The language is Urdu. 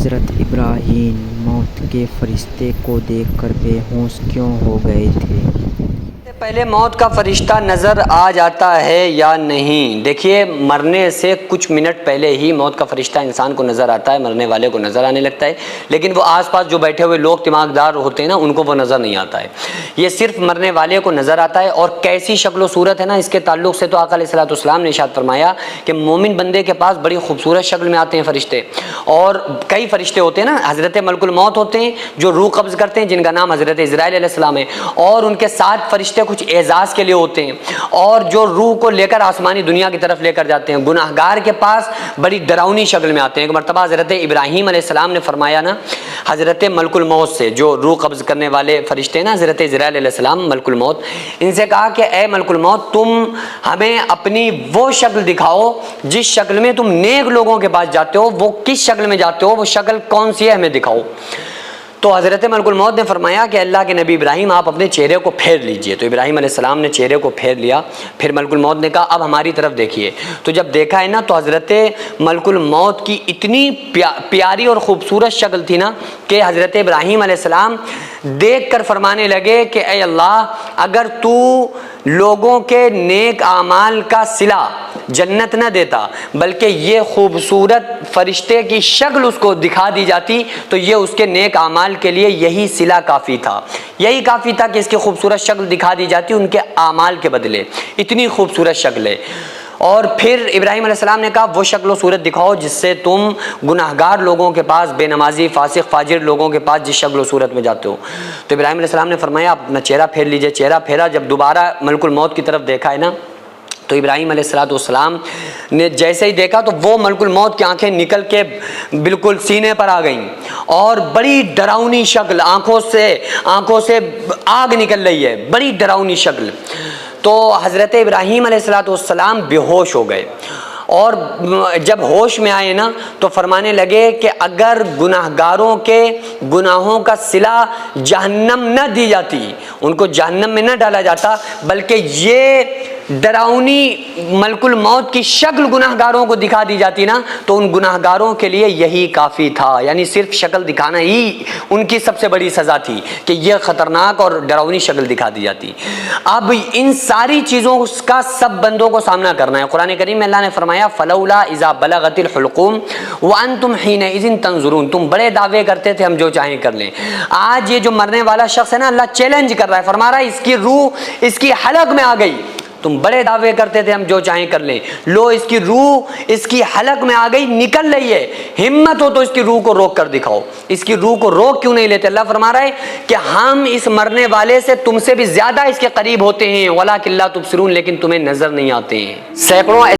حضرت ابراہیم موت کے فرشتے کو دیکھ کر بے ہوش کیوں ہو گئے تھے؟ پہلے موت کا فرشتہ نظر آ جاتا ہے یا نہیں؟ دیکھیے، مرنے سے کچھ منٹ پہلے ہی موت کا فرشتہ انسان کو نظر آتا ہے، مرنے والے کو نظر آنے لگتا ہے، لیکن وہ آس پاس جو بیٹھے ہوئے لوگ دماغدار ہوتے ہیں نا، ان کو وہ نظر نہیں آتا ہے۔ یہ صرف مرنے والے کو نظر آتا ہے۔ اور کیسی شکل و صورت ہے نا، اس کے تعلق سے تو آقا علیہ الصلوۃ والسلام نے ارشاد فرمایا کہ مومن بندے کے پاس بڑی خوبصورت شکل میں آتے ہیں فرشتے، اور کئی فرشتے ہوتے ہیں نا، حضرت ملک الموت ہوتے ہیں جو روح قبض کرتے ہیں، جن کا نام حضرت اسرائیل علیہ السلام ہے، اور ان کے 7 فرشتے کچھ اعزاز کے لیے ہوتے ہیں، اور جو روح کو لے کر آسمانی دنیا کی طرف لے کر جاتے ہیں۔ گناہگار کے پاس بڑی ڈراؤنی شکل میں آتے ہیں۔ ایک مرتبہ حضرت ابراہیم علیہ السلام نے فرمایا نا، حضرت ملک الموت سے، جو روح قبض کرنے والے فرشتے ہیں نا، حضرت اسرائیل علیہ السلام ملک الموت، ان سے کہا کہ اے ملک الموت، تم ہمیں اپنی وہ شکل دکھاؤ جس شکل میں تم نیک لوگوں کے پاس جاتے ہو، وہ کس شکل میں جاتے ہو، وہ شکل کون سی ہے، ہمیں دکھاؤ۔ تو حضرت ملک الموت نے فرمایا کہ اللہ کے نبی ابراہیم، آپ اپنے چہرے کو پھیر لیجئے۔ تو ابراہیم علیہ السلام نے چہرے کو پھیر لیا۔ پھر ملک الموت نے کہا اب ہماری طرف دیکھیے۔ تو جب دیکھا ہے نا، تو حضرت ملک الموت کی اتنی پیاری اور خوبصورت شکل تھی نا کہ حضرت ابراہیم علیہ السلام دیکھ کر فرمانے لگے کہ اے اللہ، اگر تو لوگوں کے نیک اعمال کا صلہ جنت نہ دیتا، بلکہ یہ خوبصورت فرشتے کی شکل اس کو دکھا دی جاتی، تو یہ اس کے نیک اعمال کے لیے یہی صلہ کافی تھا، یہی کافی تھا کہ اس کی خوبصورت شکل دکھا دی جاتی ان کے اعمال کے بدلے۔ اتنی خوبصورت شکل ہے۔ اور پھر ابراہیم علیہ السلام نے کہا وہ شکل و صورت دکھاؤ جس سے تم گناہگار لوگوں کے پاس، بے نمازی، فاسق، فاجر لوگوں کے پاس جس شکل و صورت میں جاتے ہو۔ تو ابراہیم علیہ السلام نے فرمایا اپنا چہرہ پھیر لیجئے۔ چہرہ پھیرا، جب دوبارہ ملک الموت کی طرف دیکھا ہے نا، تو ابراہیم علیہ السلام نے جیسے ہی دیکھا تو وہ ملک الموت کی آنکھیں نکل کے بالکل سینے پر آ گئیں، اور بڑی ڈراؤنی شکل، آنکھوں سے آگ نکل رہی ہے، بڑی ڈراؤنی شکل۔ تو حضرت ابراہیم علیہ السلام بے ہوش ہو گئے، اور جب ہوش میں آئے نا تو فرمانے لگے کہ اگر گناہگاروں کے گناہوں کا صلہ جہنم نہ دی جاتی، ان کو جہنم میں نہ ڈالا جاتا، بلکہ یہ ڈراؤنی ملک الموت کی شکل گناہگاروں کو دکھا دی جاتی نا، تو ان گناہگاروں کے لیے یہی کافی تھا۔ یعنی صرف شکل دکھانا ہی ان کی سب سے بڑی سزا تھی کہ یہ خطرناک اور ڈراؤنی شکل دکھا دی جاتی۔ اب ان ساری چیزوں کا سب بندوں کو سامنا کرنا ہے۔ قرآن کریم میں اللہ نے فرمایا فلولا اذا بلغت الحلقوم وانتم حینئذ تنظرون، تم بڑے دعوے کرتے تھے ہم جو چاہیں کر لیں۔ آج یہ جو مرنے والا شخص ہے نا، اللہ چیلنج کر رہا ہے، فرما رہا ہے اس کی روح اس کی حلق میں آ گئی۔ تم بڑے دعوے کرتے تھے ہم جو چاہیں کر لیں، لو اس کی روح اس کی حلق میں آ گئی، نکل رہی ہے، ہمت ہو تو اس کی روح کو روک کر دکھاؤ۔ اس کی روح کو روک کیوں نہیں لیتے؟ اللہ فرما رہا ہے کہ ہم اس مرنے والے سے تم سے بھی زیادہ اس کے قریب ہوتے ہیں، وَلَٰكِن لَّا تُبْصِرُونَ، لیکن تمہیں نظر نہیں آتے ہیں۔ سینکڑوں